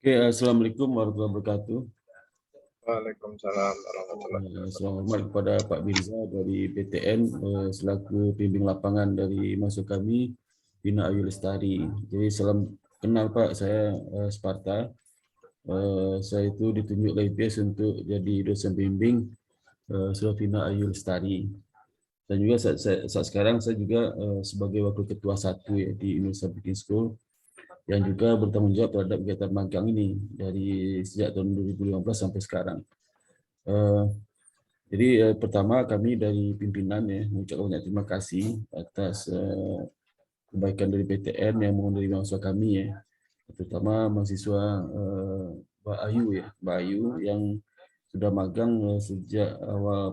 Oke, Assalamualaikum warahmatullahi wabarakatuh. Waalaikumsalam warahmatullahi wabarakatuh. Selamat hormat kepada Pak Mirza dari PTN selaku pembimbing lapangan dari masuk kami Bina Ayu Lestari. Jadi salam kenal Pak, saya Sparta. Saya itu ditunjuk oleh IPS untuk jadi dosen bimbing Surah Bina Ayu Lestari. Dan juga saat sekarang saya juga sebagai wakil ketua satu ya di Indonesia Bikin School yang juga bertanggung jawab terhadap kegiatan magang ini dari sejak tahun 2015 sampai sekarang. Jadi pertama kami dari pimpinan ya mengucapkan banyak terima kasih atas kebaikan dari PTN yang mau menerima mahasiswa kami ya, terutama mahasiswa Mbak Ayu ya, Mbak Ayu yang sudah magang sejak awal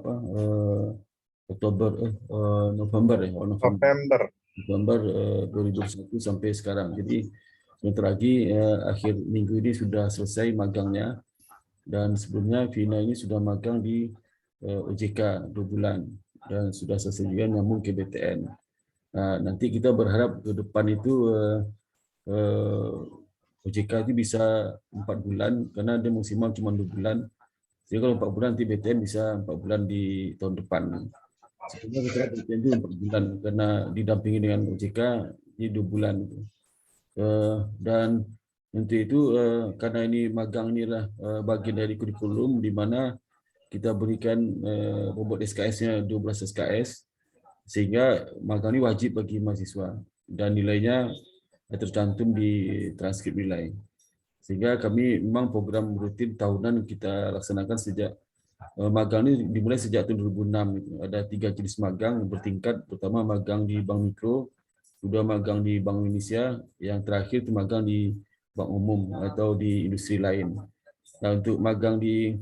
November ya, November. November 2021 sampai sekarang. Jadi sebentar lagi akhir minggu ini sudah selesai magangnya, dan sebelumnya Vina ini sudah magang di OJK 2 bulan dan sudah selesai juga nyambung ke BTN. Nah, nanti kita berharap ke depan itu OJK itu bisa 4 bulan karena dia maksimal cuma 2 bulan. Jadi kalau 4 bulan nanti BTN bisa 4 bulan di tahun depan. Sebenarnya kita BTN itu 4 bulan karena didampingi dengan OJK di 2 bulan. Dan untuk itu karena ini magang inilah bagian dari kurikulum di mana kita berikan bobot SKS-nya 12 SKS sehingga magang ini wajib bagi mahasiswa dan nilainya tercantum di transkrip nilai. Sehingga kami memang program rutin tahunan kita laksanakan sejak magang ini dimulai sejak tahun 2006. Ada 3 jenis magang bertingkat. Pertama magang di Bank Mikro, kedua magang di Bank Indonesia, yang terakhir itu magang di Bank Umum atau di industri lain. Nah, untuk magang di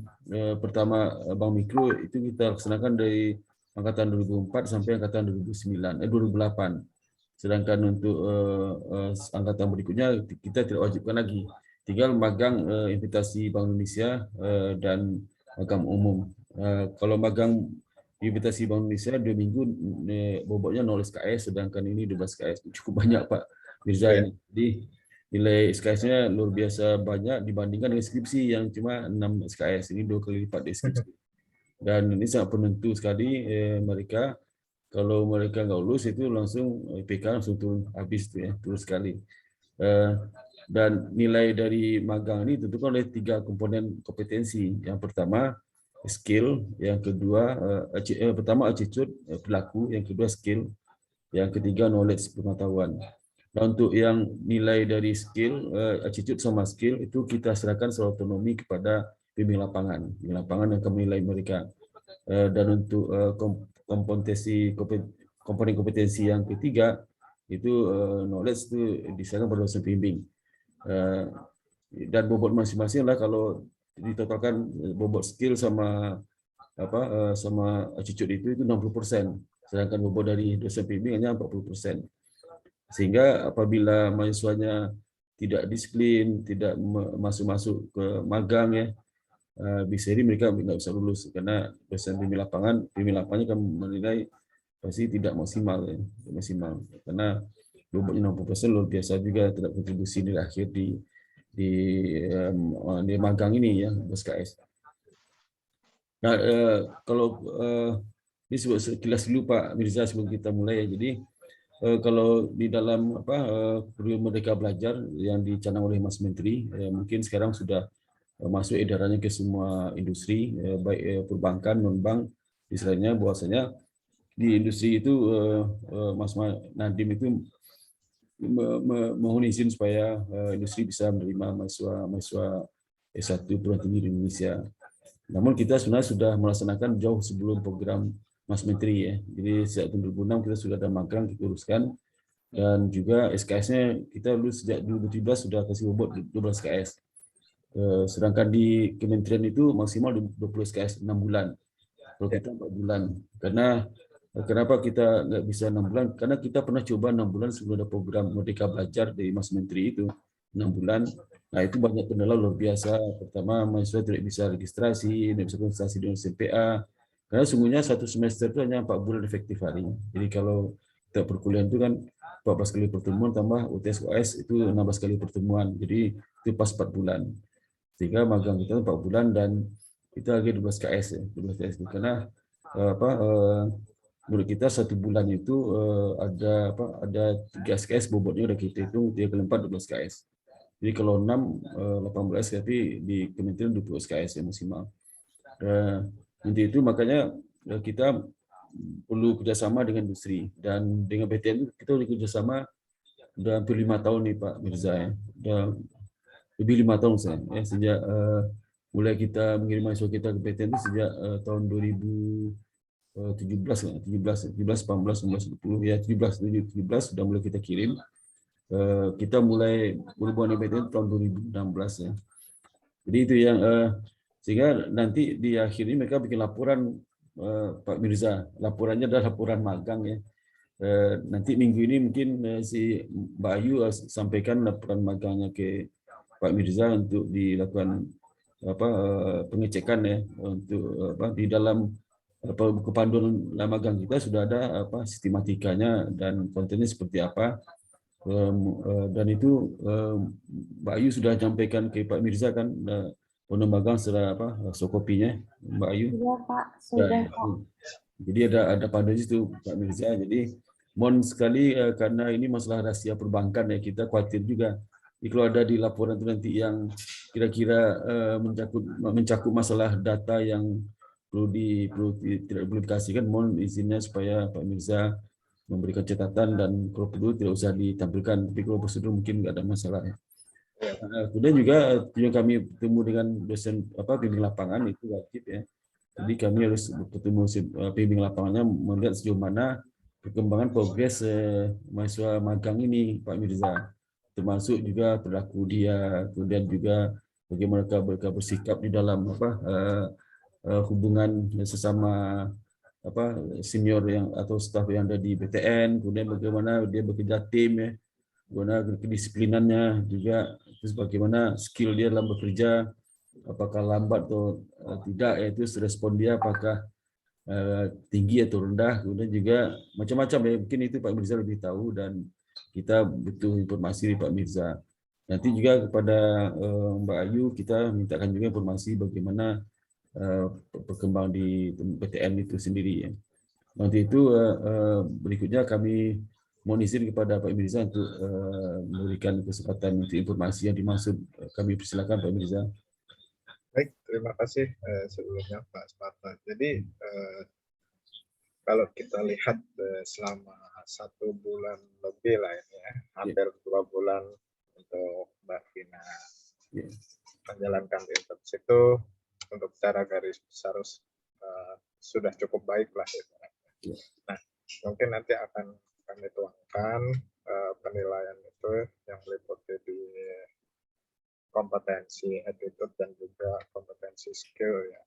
pertama Bank Mikro itu kita laksanakan dari angkatan 2004 sampai angkatan 2008. Sedangkan untuk angkatan berikutnya kita tidak wajibkan lagi. Tinggal magang invitasi Bank Indonesia dan magang umum. Kalau magang invitasi Bank Indonesia 2 minggu bobotnya 0 SKS, sedangkan ini 12 SKS. Cukup banyak Pak Mirza ini. Jadi nilai SKS-nya luar biasa banyak dibandingkan dengan skripsi yang cuma 6 SKS. Ini 2 kali lipat dari skripsi. Dan ini sangat penentu sekali mereka. Kalau mereka nggak lulus itu langsung IPK langsung turun habis tuh ya, turun sekali. Dan nilai dari magang ini ditentukan oleh 3 komponen kompetensi. Yang pertama skill, yang kedua pertama attitude perilaku, yang kedua skill, yang ketiga knowledge pengetahuan. Nah, untuk yang nilai dari skill, attitude sama skill itu kita serahkan secara otonomi kepada pembimbing lapangan yang akan menilai mereka. Dan untuk komponen kompetensi yang ketiga itu knowledge itu diserahkan pada dosen pembimbing. Dan bobot masing-masing lah, kalau ditotalkan bobot skill sama sama attitude itu 60%, sedangkan bobot dari dosen pembimbing hanya 40%. Sehingga apabila mahasiswanya tidak disiplin, tidak masuk ke magang ya, bisa jadi mereka nggak bisa lulus karena dosen pembimbing lapangannya kan menilai pasti tidak maksimal ya, maksimal karena bobotnya 60% luar biasa juga terhadap kontribusi nilai akhir di magang ini ya, SKS. Nah, kalau ini sekilas dulu Pak Mirza sebelum kita mulai ya. Jadi kalau di dalam kurikulum Merdeka Belajar yang dicanang oleh Mas Menteri, mungkin sekarang sudah masuk edarannya ke semua industri, baik perbankan, non-bank, istilahnya bahwasanya di industri itu Mas Nadiem itu mohon izin supaya industri bisa menerima mahasiswa S1 perguruan tinggi di Indonesia. Namun kita sebenarnya sudah melaksanakan jauh sebelum program Mas Menteri ya. Jadi sejak tahun 2006 kita sudah ada magang, kita uruskan, dan juga SKS-nya kita lulus sejak 2017 sudah kasih bobot 12 SKS. Sedangkan di kementerian itu maksimal 20 SKS 6 bulan. Kalau kita 4 bulan. Karena kenapa kita nggak bisa 6 bulan? Karena kita pernah coba 6 bulan sebelum ada program Merdeka Belajar dari Mas Menteri itu 6 bulan. Nah, itu banyak kendala luar biasa. Pertama, mahasiswa tidak bisa registrasi, tidak bisa konsultasi dengan CPA. Karena sungguhnya 1 semester itu hanya 4 bulan efektif hari. Jadi kalau kita perkuliahan itu kan 14 kali pertemuan tambah UTS UAS itu 16 kali pertemuan. Jadi itu pas 4 bulan. Sehingga magang kita 4 bulan dan kita lagi 12 KS ya, 12 KS karena menurut kita 1 bulan itu ada 3 SKS bobotnya udah kita hitung 3 kali 4 12 KS. Jadi kalau 6 18 tapi di Kementerian 20 SKS ya maksimal. Nanti itu makanya kita perlu kerjasama dengan industri dan dengan PTN kita udah kerjasama udah hampir 5 tahun nih Pak Mirza ya. Udah lebih 5 tahun saya ya, sejak mulai kita mengirim mahasiswa kita ke PTN itu sejak tahun 2017 18 19 20 ya 17 sudah mulai kita kirim. Kita mulai berhubungan dengan PTN tahun 2016 ya. Jadi itu yang sehingga nanti di akhir ini mereka bikin laporan Pak Mirza. Laporannya adalah laporan magang ya. Nanti minggu ini mungkin si Mbak Ayu sampaikan laporan magangnya ke Pak Mirza untuk dilakukan pengecekan ya untuk di dalam buku panduan magang kita sudah ada sistematikanya dan kontennya seperti apa. Dan itu Mbak Ayu sudah sampaikan ke Pak Mirza kan magang secara sokopinya Mbak Ayu. Iya Pak, sudah Pak. Jadi ada pada situ Pak Mirza. Jadi mohon sekali karena ini masalah rahasia perbankan ya kita khawatir juga. Jadi kalau ada di laporan itu nanti yang kira-kira mencakup masalah data yang tidak perlu dikasihkan, mohon izinnya supaya Pak Mirza memberikan catatan dan kalau perlu tidak usah ditampilkan. Tapi kalau prosedur mungkin nggak ada masalah. Ya. Kemudian juga kami bertemu dengan dosen bimbing lapangan itu wajib ya. Jadi kami harus bertemu bimbing lapangannya melihat sejauh mana perkembangan progres mahasiswa magang ini Pak Mirza. Termasuk juga perilaku dia, kemudian juga bagaimana mereka bersikap di dalam hubungan sesama senior yang atau staf yang ada di BTN, kemudian bagaimana dia bekerja tim ya, bagaimana kedisiplinannya juga, terus bagaimana skill dia dalam bekerja, apakah lambat atau tidak, yaitu respon dia apakah tinggi atau rendah, kemudian juga macam-macam ya, mungkin itu Pak Mirza lebih tahu dan kita butuh informasi dari Pak Mirza. Nanti juga kepada Mbak Ayu kita mintakan juga informasi bagaimana perkembangan di PTN itu sendiri ya. Nanti itu berikutnya kami mohon izin kepada Pak Mirza untuk memberikan kesempatan untuk informasi yang dimaksud. Kami persilakan Pak Mirza. Baik, terima kasih sebelumnya Pak Sparta. Jadi kalau kita lihat selama 1 bulan lebih lah ini ya, hampir 2 bulan untuk Mbak Vina menjalankan internship itu untuk secara garis besar sudah cukup baik lah. Nah, mungkin nanti akan kami tuangkan penilaian itu yang meliputi di kompetensi, attitude, dan juga kompetensi skill ya.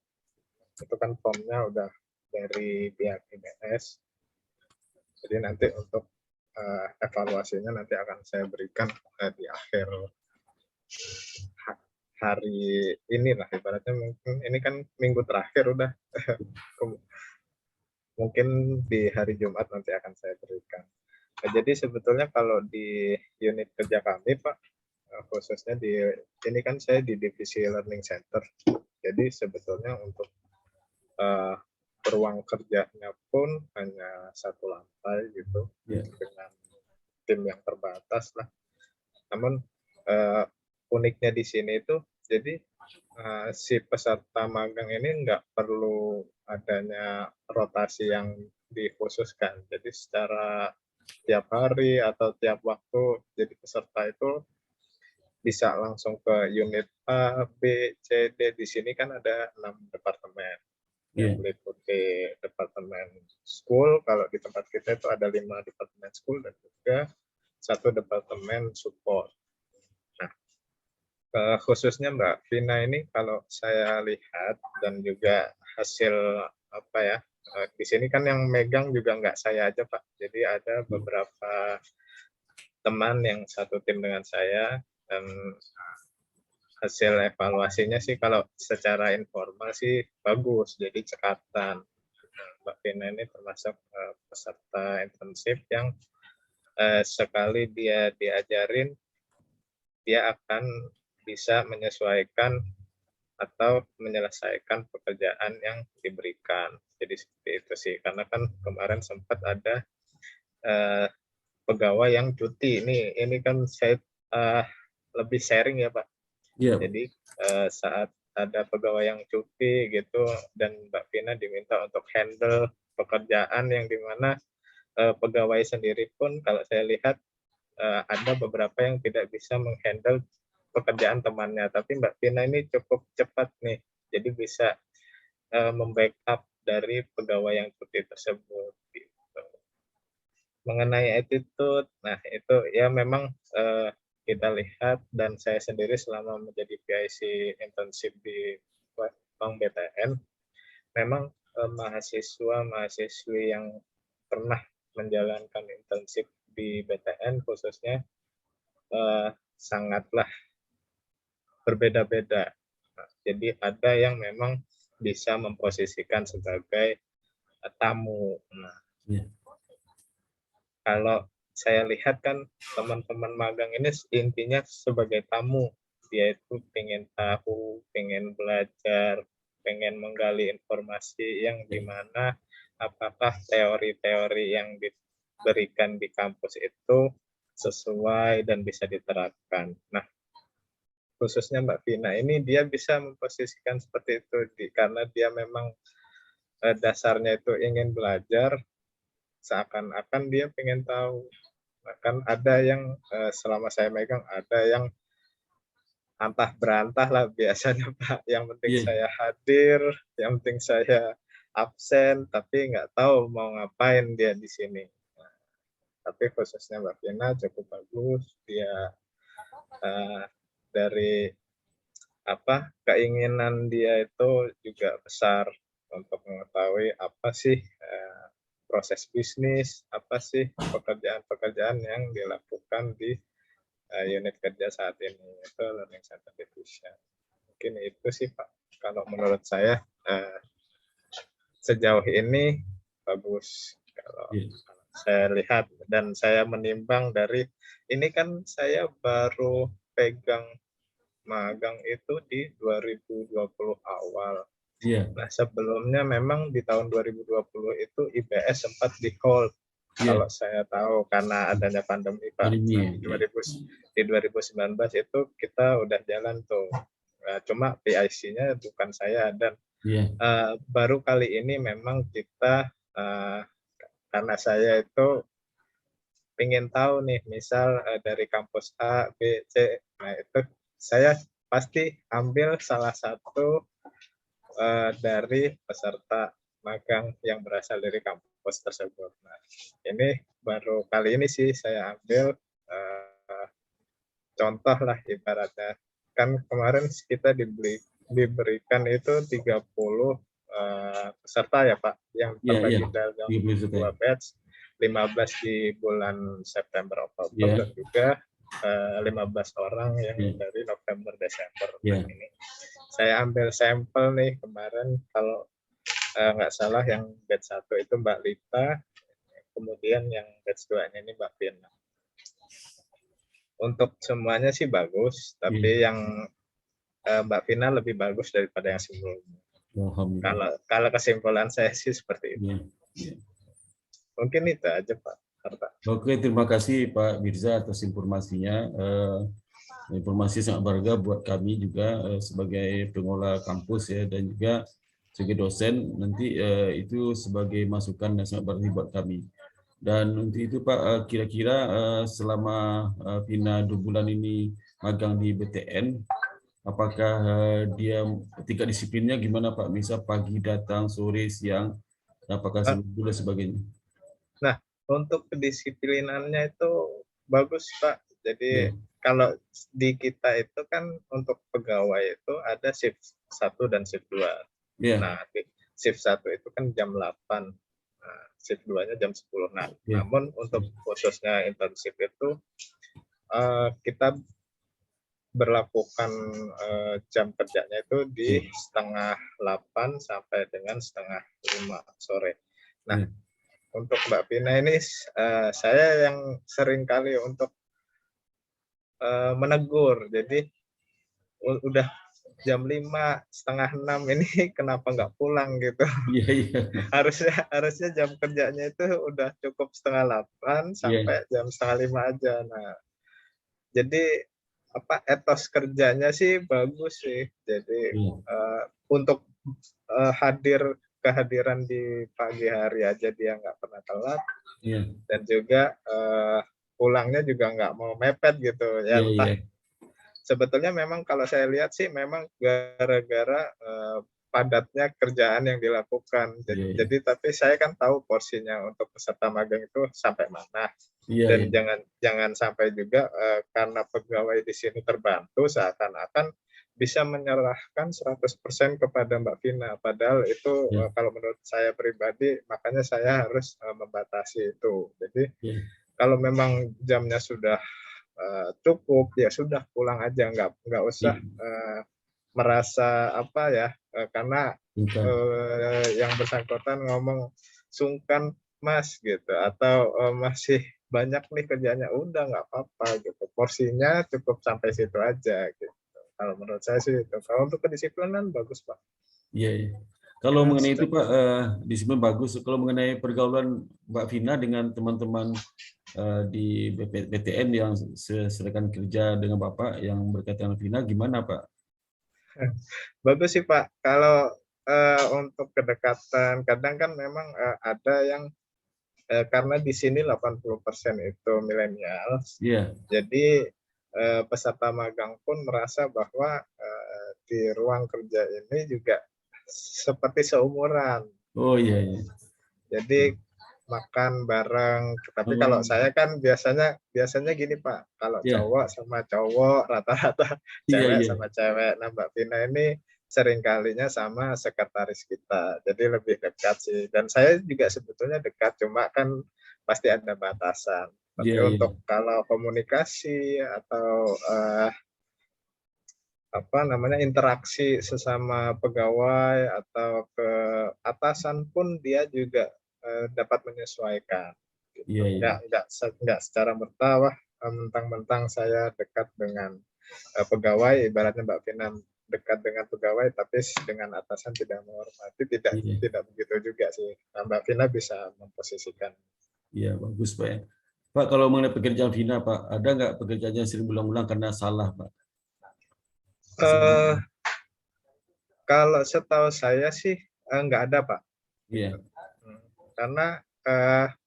Itu kan formnya udah dari pihak IDS. Jadi nanti untuk evaluasinya nanti akan saya berikan di akhir hari inilah, ibaratnya mungkin ini kan minggu terakhir udah. Mungkin di hari Jumat nanti akan saya berikan. Nah, jadi sebetulnya kalau di unit kerja kami Pak, khususnya di ini kan saya di divisi learning center. Jadi sebetulnya untuk ruang kerjanya pun hanya 1 lantai gitu, dengan tim yang terbatas lah. Namun uniknya di sini itu jadi si peserta magang ini nggak perlu adanya rotasi yang dikhususkan. Jadi secara tiap hari atau tiap waktu jadi peserta itu bisa langsung ke unit A, B, C, D. Di sini kan ada 6 departemen. Yang meliputi departemen school, kalau di tempat kita itu ada 5 departemen school dan juga 1 departemen support. Nah, khususnya Mbak Vina ini kalau saya lihat dan juga hasil di sini kan yang megang juga nggak saya aja Pak, jadi ada beberapa teman yang satu tim dengan saya, dan hasil evaluasinya sih kalau secara informal sih bagus, jadi cekatan. Mbak Vina ini termasuk peserta internship yang sekali dia diajarin, dia akan bisa menyesuaikan atau menyelesaikan pekerjaan yang diberikan. Jadi seperti itu sih, karena kan kemarin sempat ada pegawai yang cuti. Ini kan saya lebih sharing ya Pak. Jadi saat ada pegawai yang cuti gitu dan Mbak Vina diminta untuk handle pekerjaan yang dimana pegawai sendiri pun kalau saya lihat ada beberapa yang tidak bisa menghandle pekerjaan temannya, tapi Mbak Vina ini cukup cepat nih, jadi bisa membackup dari pegawai yang cuti tersebut. Gitu. Mengenai attitude, nah itu ya memang kita lihat dan saya sendiri selama menjadi PIC internship di Bank BTN, memang mahasiswa-mahasiswi yang pernah menjalankan internship di BTN khususnya sangatlah berbeda-beda. Nah, jadi ada yang memang bisa memposisikan sebagai tamu. Nah, kalau saya lihat kan teman-teman magang ini intinya sebagai tamu. Dia itu pengen tahu, pengen belajar, pengen menggali informasi yang dimana apakah teori-teori yang diberikan di kampus itu sesuai dan bisa diterapkan. Nah, khususnya Mbak Vina ini dia bisa memposisikan seperti itu karena dia memang dasarnya itu ingin belajar, seakan-akan dia pengen tahu. Nah, kan ada yang selama saya megang ada yang antah berantah lah biasanya Pak. Yang penting saya hadir, yang penting saya absen, tapi nggak tahu mau ngapain dia di sini. Nah, tapi khususnya Mbak Vina cukup bagus, dia dari keinginan dia itu juga besar untuk mengetahui apa sih proses bisnis, apa sih pekerjaan-pekerjaan yang dilakukan di unit kerja saat ini, itu Learning Center Division. Mungkin itu sih Pak, kalau menurut saya sejauh ini bagus kalau saya lihat dan saya menimbang dari ini kan saya baru pegang magang itu di 2020 awal. Nah, sebelumnya memang di tahun 2020 itu IPS sempat di hold. Kalau saya tahu karena adanya pandemi Pak. Nah, di 2019 itu kita udah jalan tuh. Nah, cuma PIC-nya bukan saya dan baru kali ini memang kita karena saya itu pengen tahu nih, misal dari kampus A, B, C, nah itu saya pasti ambil salah satu dari peserta magang yang berasal dari kampus tersebut. Nah, ini baru kali ini sih saya ambil contoh lah ibaratnya. Kan kemarin kita diberikan itu 30 peserta ya Pak, yang terbagi dalam 2 batch, 15 di bulan September Oktober dan juga 15 orang yang dari November Desember. Nah, ini saya ambil sampel nih kemarin, kalau nggak salah yang batch 1 itu Mbak Lita, kemudian yang batch 2-nya ini Mbak Vina. Untuk semuanya sih bagus, tapi yang Mbak Vina lebih bagus daripada yang sebelumnya. Kalau kesimpulan saya sih seperti itu. Mungkin itu aja Pak. Oke, terima kasih Pak Mirza atas informasinya. Informasi sangat berharga buat kami juga sebagai pengelola kampus ya, dan juga sebagai dosen nanti itu sebagai masukan yang sangat berarti buat kami. Dan untuk itu Pak, kira-kira selama Vina 2 bulan ini magang di BTN, apakah dia tingkat disiplinnya gimana Pak? Misal pagi datang, sore, siang, apakah sebelum sebagainya? Nah, untuk kedisiplinannya itu bagus Pak. Jadi kalau di kita itu kan untuk pegawai itu ada shift 1 dan shift 2. Nah, shift 1 itu kan jam 8. Nah, shift 2-nya jam 10. Nah, namun untuk khususnya internship itu kita berlakukan jam kerjanya itu di setengah 8 sampai dengan setengah 5 sore. Nah, untuk Mbak Vina ini saya yang sering kali untuk menegur. Jadi udah jam 5, setengah 6 ini kenapa nggak pulang gitu. Iya, iya. Harusnya jam kerjanya itu udah cukup setengah 8 Iya. sampai jam setengah 5 aja. Nah, jadi etos kerjanya sih bagus sih. Jadi Iya. untuk kehadiran di pagi hari aja dia nggak pernah telat, Iya. dan juga pulangnya juga nggak mau mepet gitu ya. Iya, Entah, iya. sebetulnya memang kalau saya lihat sih memang gara-gara padatnya kerjaan yang dilakukan. Iya, iya. Jadi tapi saya kan tahu porsinya untuk peserta magang itu sampai mana, Iya, iya. dan jangan sampai juga karena pegawai di sini terbantu seakan-akan bisa menyerahkan 100% kepada Mbak Vina. Padahal itu Iya, kalau menurut saya pribadi, makanya saya harus membatasi itu. Jadi iya. kalau memang jamnya sudah cukup, ya sudah pulang aja, nggak usah Iya. merasa karena Bukan. yang bersangkutan ngomong sungkan Mas gitu, atau masih banyak nih kerjanya, udah nggak apa-apa gitu, porsinya cukup sampai situ aja gitu. Kalau menurut saya sih itu. Kalau untuk kedisiplinan bagus Pak. Iya, iya. Kalau Ya, mengenai itu Pak, disiplin bagus. Kalau mengenai pergaulan Mbak Vina dengan teman-teman di BPTN yang sedangkan kerja dengan Bapak yang berkaitan dengan Vina, gimana Pak? bagus sih Pak. Kalau untuk kedekatan, kadang kan memang ada yang karena di sini 80% itu milenial, Iya. jadi peserta magang pun merasa bahwa di ruang kerja ini juga seperti seumuran. Oh, iya, iya. Jadi makan bareng. Tapi kalau Oh, saya kan biasanya gini Pak, kalau iya. cowok sama cowok, rata-rata Iya, cewek iya. sama cewek. Nah, Mbak Vina ini sering kalinya sama sekretaris kita, jadi lebih dekat sih. Dan saya juga sebetulnya dekat, cuma kan pasti ada batasan. Tapi Iya, iya. untuk kalau komunikasi atau interaksi sesama pegawai atau ke atasan pun dia juga dapat menyesuaikan gitu. Iya, iya. Nggak secara merta mentang-mentang saya dekat dengan pegawai, ibaratnya Mbak Vina dekat dengan pegawai tapi dengan atasan tidak menghormati, tidak Iya. tidak begitu juga sih. Nah, Mbak Vina bisa memposisikan. Iya, bagus Pak ya. Pak, kalau mengenai pekerjaan Vina Pak, ada nggak pekerjaan yang sering berulang-ulang karena salah Pak? eh Kalau setahu saya sih nggak ada Pak. Gitu. Iya. Karena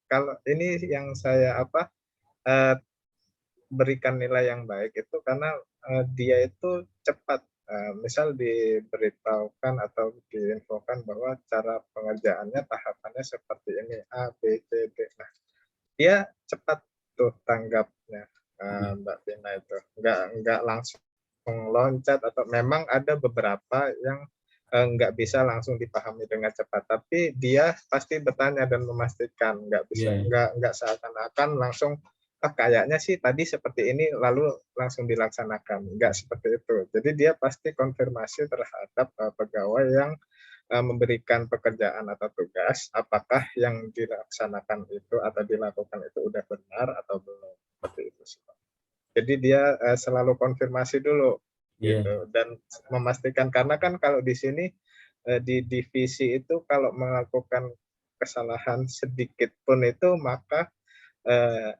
kalau ini yang saya eh, berikan nilai yang baik itu karena dia itu cepat. Misal diberitahukan atau diinfokan bahwa cara pengerjaannya tahapannya seperti ini, A, B, C, D. Nah, dia cepat tuh tanggapnya, Iya. Mbak Vina itu. Nggak langsung loncat, atau memang ada beberapa yang nggak bisa langsung dipahami dengan cepat, tapi dia pasti bertanya dan memastikan, Iya. nggak seakan-akan langsung kayaknya sih tadi seperti ini lalu langsung dilaksanakan, nggak seperti itu. Jadi dia pasti konfirmasi terhadap pegawai yang memberikan pekerjaan atau tugas, apakah yang dilaksanakan itu atau dilakukan itu udah benar atau belum, seperti itu sih Pak. Jadi dia selalu konfirmasi dulu Iya. gitu, dan memastikan, karena kan kalau di sini di divisi itu kalau melakukan kesalahan sedikit pun itu, maka eh,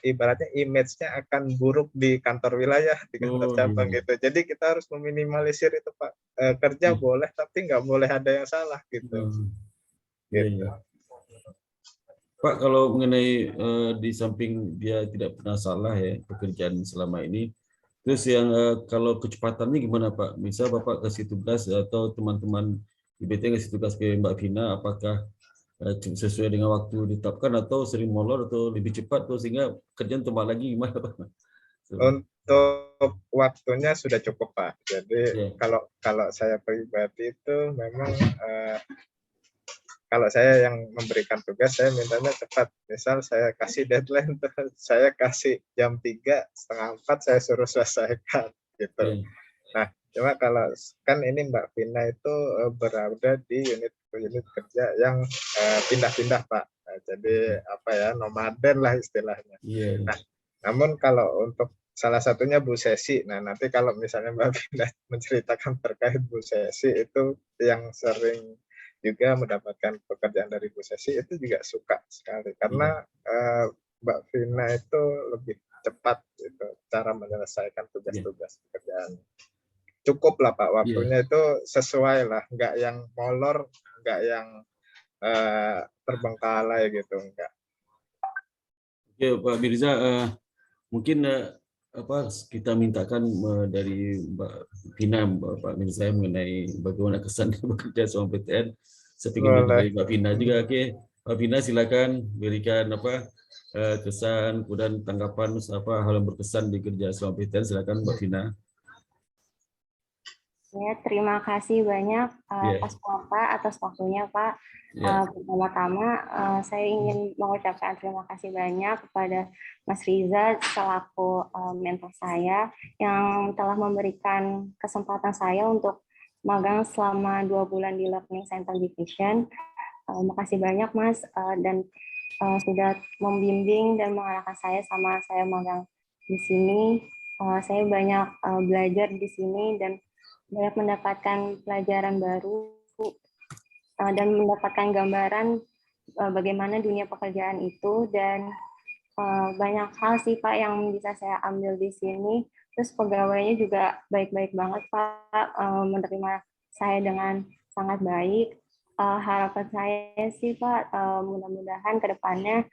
ibaratnya image-nya akan buruk di kantor wilayah, di kantor Oh, cabang iya. gitu. Jadi kita harus meminimalisir itu Pak. Kerja Iya. boleh tapi nggak boleh ada yang salah gitu. Hmm. Iya, Gitu. iya. Pak, kalau mengenai di samping dia tidak pernah salah ya pekerjaan selama ini, terus yang kalau kecepatannya gimana Pak? Misal Bapak kasih tugas atau teman-teman di BT kasih tugas ke Mbak Vina, apakah sesuai dengan waktu ditetapkan atau sering molor atau lebih cepat tuh sehingga kerjaan tambah lagi gimana Pak? Untuk waktunya sudah cukup Pak. Jadi Ya, kalau saya pribadi itu memang kalau saya yang memberikan tugas, saya mintanya cepat. Misal saya kasih deadline, saya kasih jam 3, setengah 4 saya suruh selesaikan gitu. ya, Nah, cuma kalau kan ini Mbak Vina itu berada di unit kerja yang pindah-pindah Pak. jadi apa ya, nomaden lah istilahnya. Iya. Nah, namun kalau untuk salah satunya Bu Sesi, nah nanti kalau misalnya Mbak Vina menceritakan terkait Bu Sesi itu yang sering juga mendapatkan pekerjaan dari Bu Sesi, itu juga suka sekali karena Mbak Vina itu lebih cepat gitu, cara menyelesaikan tugas-tugas pekerjaan. Cukup lah Pak, waktunya itu sesuai lah, nggak yang molor, nggak yang terbengkalai gitu, enggak. Oke Pak Mirza, mungkin kita mintakan dari Mbak Vina, Pak Mirza mengenai bagaimana kesan bekerja sama PTN. Saya ingin dengar dari Mbak Vina juga. Oke, Mbak Vina silakan berikan kesan, kemudian tanggapan hal yang berkesan di kerja sama PTN. Silakan Mbak Vina. Ya, terima kasih banyak atas atas waktunya Pak. Pertama-tama saya ingin mengucapkan terima kasih banyak kepada Mas Riza selaku mentor saya yang telah memberikan kesempatan saya untuk magang selama 2 bulan di Learning Center Division. Makasih banyak Mas dan sudah membimbing dan mengarahkan saya sama saya magang di sini. Saya banyak belajar di sini dan banyak mendapatkan pelajaran baru dan mendapatkan gambaran bagaimana dunia pekerjaan itu, dan banyak hal sih Pak yang bisa saya ambil di sini. Terus pegawainya juga baik-baik banget Pak, menerima saya dengan sangat baik. Harapan saya sih Pak, mudah-mudahan ke depannya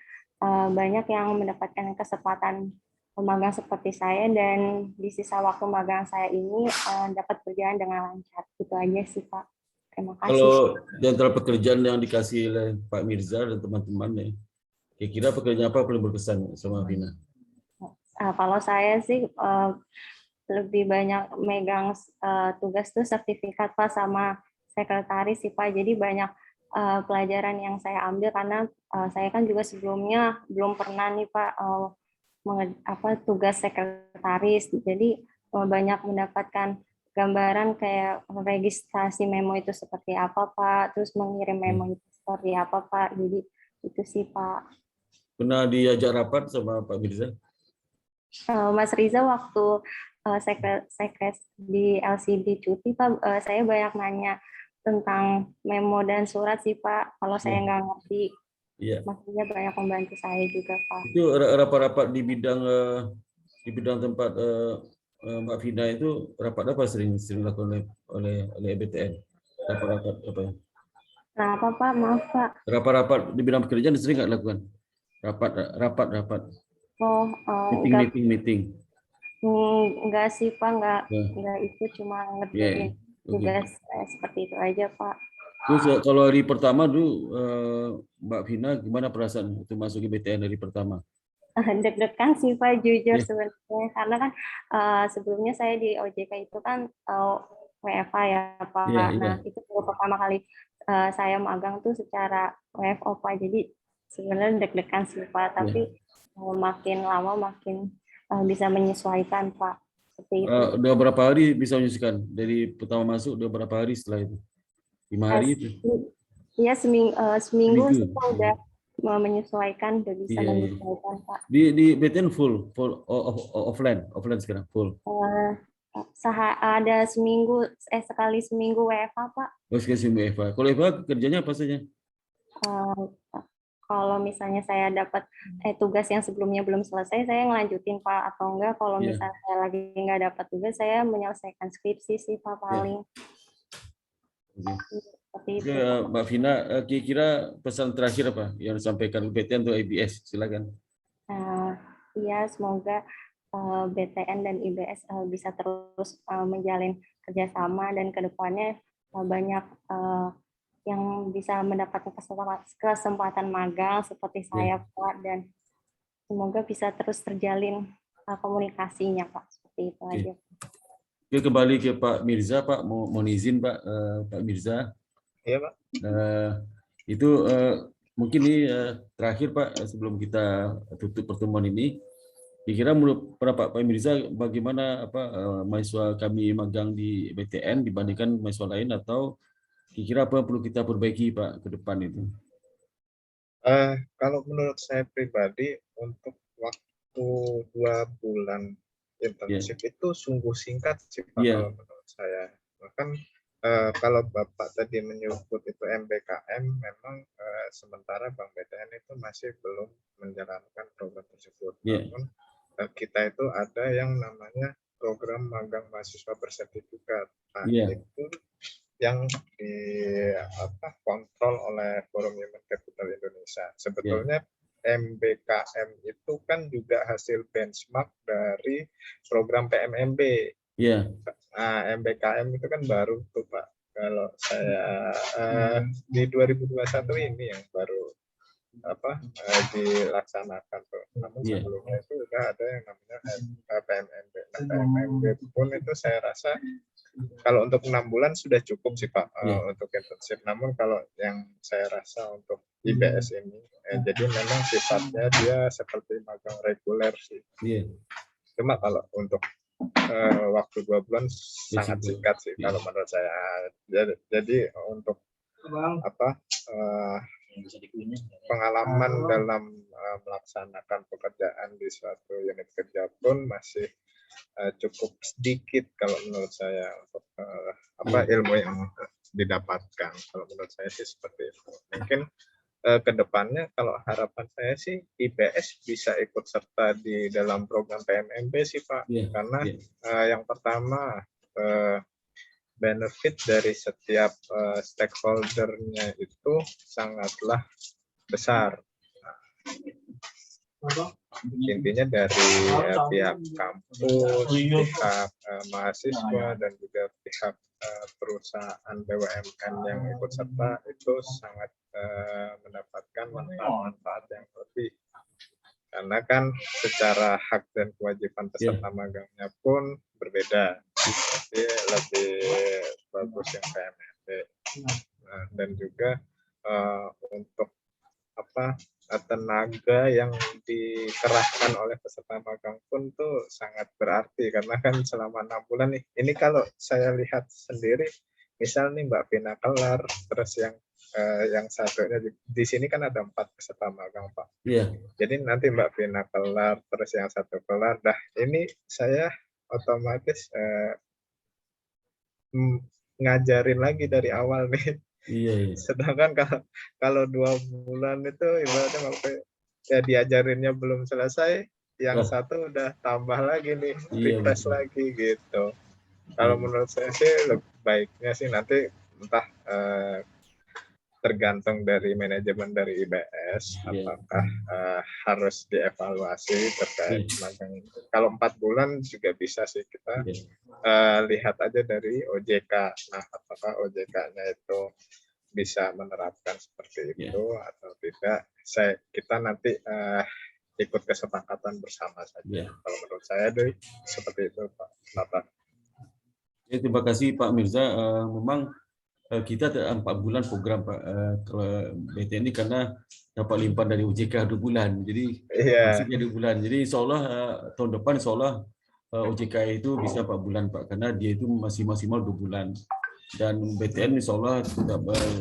banyak yang mendapatkan kesempatan magang seperti saya, dan di sisa waktu magang saya ini dapat berjalan dengan lancar. Itu aja sih Pak. Terima kasih. Kalau di antara pekerjaan yang dikasih oleh Pak Mirza dan teman-teman ya, kira-kira pekerjaan apa paling berkesan sama Vina? Kalau saya sih lebih banyak megang tugas tuh sertifikat Pak sama sekretaris sih Pak. Jadi banyak pelajaran yang saya ambil karena saya kan juga sebelumnya belum pernah nih Pak tugas sekretaris. Jadi banyak mendapatkan gambaran kayak registrasi memo itu seperti apa Pak, terus mengirim memo itu seperti apa Pak. Jadi itu sih Pak. Pernah diajak rapat sama Pak Mirza? Mas Riza waktu sekres di LCD cuti Pak, saya banyak nanya tentang memo dan surat sih Pak. Kalau saya nggak ngerti, Mas Riza banyak membantu saya juga Pak. Itu rapat-rapat di bidang tempat Mbak Vina itu rapat apa sering dilakukan oleh BTN? Rapat-rapat apa ya? Kenapa Pak? Maaf Pak. Rapat-rapat di bidang pekerjaan sering nggak lakukan? Rapat. Oh, meeting. Enggak sih Pak, enggak itu, cuma ngerjain tugas seperti itu aja Pak. Terus kalau hari pertama dulu Mbak Vina gimana perasaan itu masuk ke BTN dari pertama? Deg-degan sih Pak, jujur sebenarnya, karena kan sebelumnya saya di OJK itu kan WFA ya Pak. Nah itu pertama kali saya magang tuh secara WFO Pak, jadi sebenarnya deg-degan sih Pak, tapi makin lama makin bisa menyesuaikan Pak. Seperti itu. Udah berapa hari bisa menyesuaikan? Dari pertama masuk udah berapa hari setelah itu? 5 hari itu? Iya, seminggu sih Pak udah menyesuaikan, udah bisa menyesuaikan Pak. Di BTN full offline sekarang full. Ada sekali seminggu WFH Pak. Sekali seminggu WFH. Kalau WFH kerjanya apa saja? Kalau misalnya saya dapat tugas yang sebelumnya belum selesai, saya ngelanjutin Pak, atau enggak kalau misalnya saya lagi nggak dapat tugas, saya menyelesaikan skripsi sih Pak paling. Seperti itu. Mbak Vina, kira-kira pesan terakhir apa yang disampaikan BTN untuk IBS? Silakan. Iya, semoga BTN dan IBS bisa terus menjalin kerjasama, dan kedepannya banyak yang bisa mendapatkan kesempatan magang seperti saya Pak, dan semoga bisa terus terjalin komunikasinya Pak, seperti itu aja. Oke, kembali ke Pak Mirza Pak, mohon izin Pak, Pak Mirza. Iya Pak. Itu mungkin ini terakhir Pak, sebelum kita tutup pertemuan ini. Kira-kira menurut Pak Mirza bagaimana mahasiswa kami magang di BTN dibandingkan mahasiswa lain, atau kira-kira apa yang perlu kita perbaiki Pak ke depan itu? Kalau menurut saya pribadi untuk waktu 2 bulan internship itu sungguh singkat sih Pak kalau menurut saya. Bahkan kalau Bapak tadi menyebut itu MBKM, memang sementara Bank BTN itu masih belum menjalankan program tersebut. Namun kita itu ada yang namanya program magang mahasiswa bersertifikat. Nah, itu yang kontrol oleh Forum Human Capital Indonesia. Sebetulnya MBKM itu kan juga hasil benchmark dari program PMMB. Nah, MBKM itu kan baru tuh Pak. Kalau saya di 2021 ini yang baru dilaksanakan tuh. Namun sebelumnya itu sudah ada yang namanya PMMB. Nah, PMMB pun itu saya rasa kalau untuk 6 bulan sudah cukup sih Pak untuk internship. Namun kalau yang saya rasa untuk IBS ini, jadi memang sifatnya dia seperti magang reguler sih. Cuma kalau untuk waktu 2 bulan sangat singkat sih kalau menurut saya. Jadi untuk pengalaman dalam melaksanakan pekerjaan di suatu unit kerja pun masih cukup sedikit kalau menurut saya untuk ilmu yang didapatkan. Kalau menurut saya sih seperti itu. Mungkin kedepannya kalau harapan saya sih IPS bisa ikut serta di dalam program PMMB sih Pak. Karena yang pertama benefit dari setiap stakeholder-nya itu sangatlah besar. Intinya dari pihak kampus, pihak mahasiswa, dan juga pihak perusahaan BUMN yang ikut serta itu sangat mendapatkan manfaat-manfaat yang lebih. Karena kan secara hak dan kewajiban peserta magangnya pun berbeda. Jadi lebih bagus yang PMMB. Nah, dan juga untuk tenaga yang dikerahkan oleh peserta magang pun tuh sangat berarti karena kan selama 6 bulan nih. Ini kalau saya lihat sendiri, misal nih Mbak Vina kelar, terus yang satunya di sini kan ada 4 peserta magang Pak. Jadi nanti Mbak Vina kelar, terus yang satu kelar. Dah ini saya otomatis ngajarin lagi dari awal nih. Sedangkan kalau 2 bulan itu ibaratnya ya diajarinnya belum selesai, yang satu udah tambah lagi nih, refresh lagi gitu. Kalau menurut saya sih lebih baiknya sih nanti entah tergantung dari manajemen dari IBS apakah harus dievaluasi terkait magang. Kalau 4 bulan juga bisa sih kita lihat aja dari OJK. Nah, apakah OJK-nya itu bisa menerapkan seperti itu atau tidak? Kita nanti ikut kesepakatan bersama saja. Kalau menurut saya deh seperti itu Pak. Terima kasih Pak Mirza. Memang kita ada 4 bulan program Pak BTN ini karena dapat limpah dari OJK 2 bulan. Jadi masih 2 bulan. Jadi insya-Allah tahun depan insya-Allah OJK itu bisa 4 bulan Pak karena dia itu masih maksimal 2 bulan. Dan BTN insya-Allah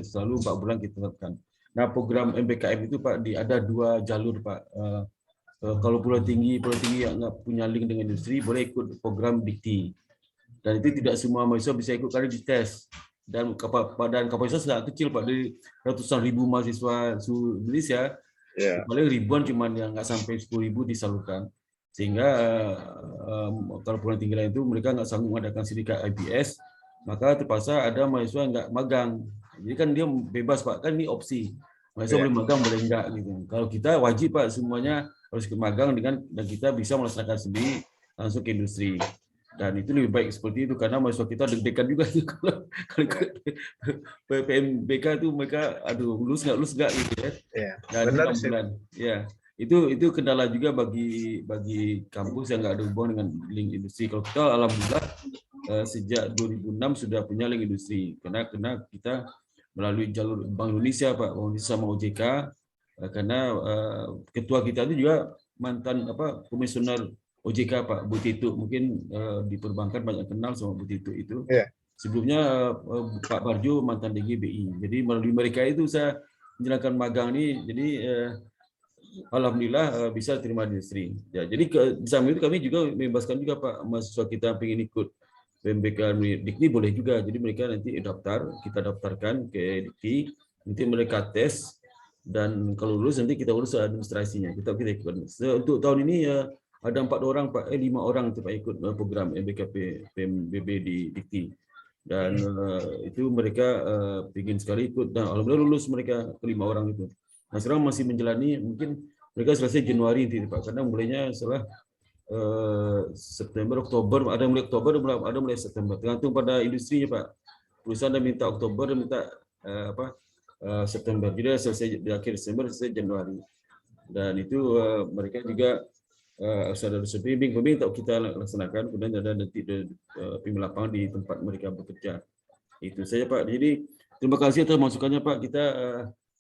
selalu 4 bulan kita tetapkan. Nah, program MBKM itu Pak ada 2 jalur Pak. Kalau pulau tinggi yang nggak punya link dengan industri boleh ikut program Dikti. Dan itu tidak semua mahasiswa bisa ikut karena dites. Dan kapasitas sangat kecil Pak, dari ratusan ribu mahasiswa seluruh Indonesia, paling ribuan cuman yang nggak sampai 10.000 disalurkan. Sehingga kalau pulau tinggi lain itu mereka nggak sanggup mengadakan sindikat IBS, maka terpaksa ada mahasiswa yang nggak magang. Jadi kan dia bebas Pak, kan ini opsi. Mahasiswa boleh magang, boleh enggak gitu. Kalau kita wajib Pak, semuanya harus ikut magang dan kita bisa melaksanakan sendiri langsung ke industri. Dan itu lebih baik seperti itu karena mahasiswa kita deg-degan juga kalau PMBK itu mereka lulus nggak gitu ya. Benar sih. Ya, itu kendala juga bagi kampus yang nggak ada hubungan dengan link industri. Kalau kita alhamdulillah sejak 2006 sudah punya link industri karena kita melalui jalur Bank Indonesia Pak, Bank Indonesia sama OJK karena ketua kita itu juga mantan komisioner OJK Pak, Bu Titu, mungkin di perbankan banyak kenal sama Bu Titu itu. Sebelumnya Pak Barjo mantan DG BI. Jadi melalui mereka itu saya menjalankan magang ini, jadi alhamdulillah bisa terima di industri. Ya, jadi di samping itu kami juga membebaskan juga Pak mahasiswa kita pengen ikut PMBK Dikti boleh juga. Jadi mereka nanti daftar, kita daftarkan ke Dikti, nanti mereka tes, dan kalau lulus nanti kita urus administrasinya. Kita ikut. Untuk tahun ini ada 5 orang untuk ikut program MBKP PMBB di Dikti. Dan itu mereka ingin sekali ikut, dan alhamdulillah lulus mereka 5 orang itu. Nah, sekarang masih menjalani, mungkin mereka selesai Januari nanti Pak, karena mulainya setelah September, Oktober, ada mulai Oktober, ada mulai September, tergantung pada industrinya Pak. Perusahaan ada minta Oktober, ada minta September, jadi selesai di akhir Desember, selesai Januari. Dan itu mereka juga ada pembimbing tak kita laksanakan, kemudian ada nanti pembimbing lapangan di tempat mereka bekerja. Itu saja Pak. Jadi terima kasih atas masukannya Pak. Kita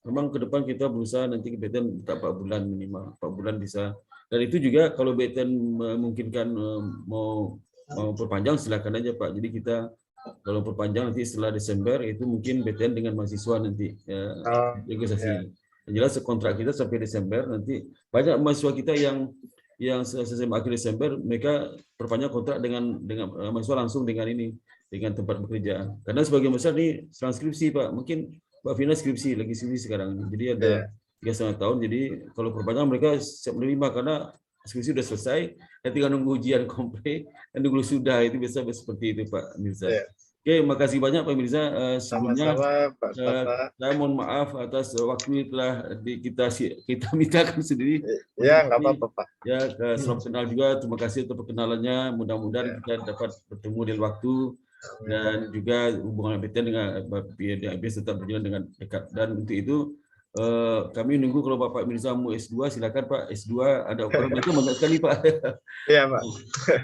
memang ke depan kita berusaha nanti BTN 4 bulan minimal, 4 bulan bisa. Dan itu juga kalau BTN memungkinkan mau perpanjang silakan aja Pak. Jadi kita kalau perpanjang nanti setelah Desember itu mungkin BTN dengan mahasiswa nanti negosiasi. Yang jelas kontrak kita sampai Desember, nanti banyak mahasiswa kita yang selesai akhir Desember mereka perpanjang kontrak dengan mahasiswa langsung dengan tempat bekerja. Karena sebagian besar nih transkripsi Pak, mungkin Mbak Vina skripsi sekarang. Jadi ada 3,5 tahun. Jadi kalau perpanjang mereka siap menerima karena skripsi sudah selesai, tinggal nunggu ujian komplit dan nunggu sudah, itu biasa seperti itu Pak Mirza. Oke, makasih banyak Pak Mirza. Sebelumnya saya mohon maaf atas waktu telah kita mintakan sendiri. Ya, nggak apa-apa Pak. Ya, selamat kenal juga. Terima kasih untuk perkenalannya. Mudah-mudahan kita dapat bertemu di waktu, dan juga hubungan BTN dengan BPS tetap berjalan dengan dekat. Dan untuk itu kami nunggu kalau Bapak Mirza mau S2, silakan Pak. S2 ada orang BTN banyak sekali Pak. Iya Pak.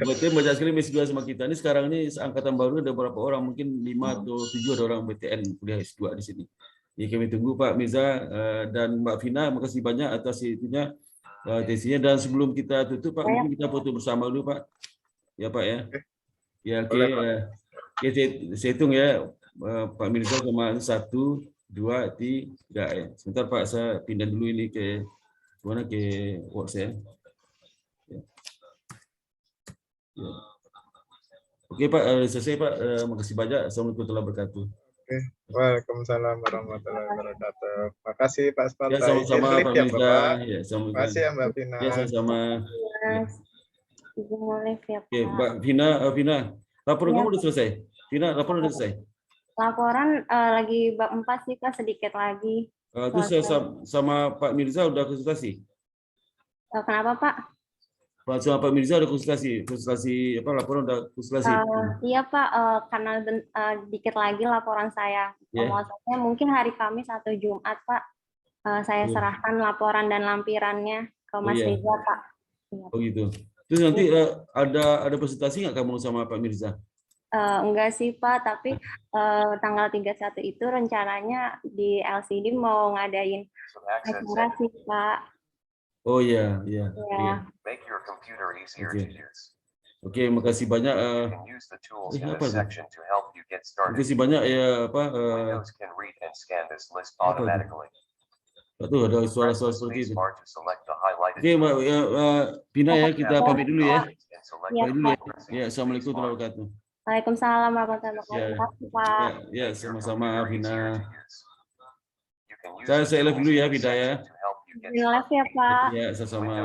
BTN banyak sekali S2 sama kita. Ini sekarang ini angkatan baru ada beberapa orang, mungkin 5 atau 7 ada orang BTN kuliah S2 di sini. Jadi kami tunggu Pak Mirza dan Mbak Vina, makasih banyak atas itunya tesinya. Dan sebelum kita tutup Pak, mungkin kita foto bersama dulu Pak. Ya Pak ya. Ya oke. Saya hitung ya Pak Mirza sama 1, 2, 3 ya. Sebentar Pak, saya pindah dulu ini ke mana, ke WhatsApp. Ya. Ya. Oke Pak, selesai Pak. Makasih banyak. Assalamualaikum warahmatullahi wabarakatuh. Waalaikumsalam warahmatullahi wabarakatuh. Makasih Pak Sparta. Ya, sama-sama Pak Mirza. Ya, terima kasih ya Mbak Vina. Ya, sama-sama. Ya. Oke, Mbak Vina, laporan kamu udah selesai? Vina, laporan udah selesai? Laporan lagi bab 4 sih Pak, sedikit lagi. Terus sama Pak Mirza udah konsultasi? Kenapa Pak? Sama Pak Mirza udah konsultasi apa, laporan udah konsultasi? Iya Pak, karena dikit lagi laporan saya. Maksudnya mungkin hari Kamis atau Jumat Pak, saya serahkan laporan dan lampirannya ke Mas Riza Pak. Oh gitu. Terus nanti ada presentasi nggak kamu sama Pak Mirza? Enggak sih Pak, tapi tanggal 31 itu rencananya di LCD mau ngadain acara sih Pak. Oh iya. Oke, makasih banyak. Makasih banyak ya apa? Tuh ada suara-suara seperti itu. Oke, Mbak Vina ya, kita pamit dulu ya. Ya, assalamualaikum warahmatullahi wabarakatuh. Waalaikumsalam warahmatullahi wabarakatuh Pak. Ya, sama-sama Vina. Saya live dulu ya Vina ya. Live ya Pak. Ya, sama-sama.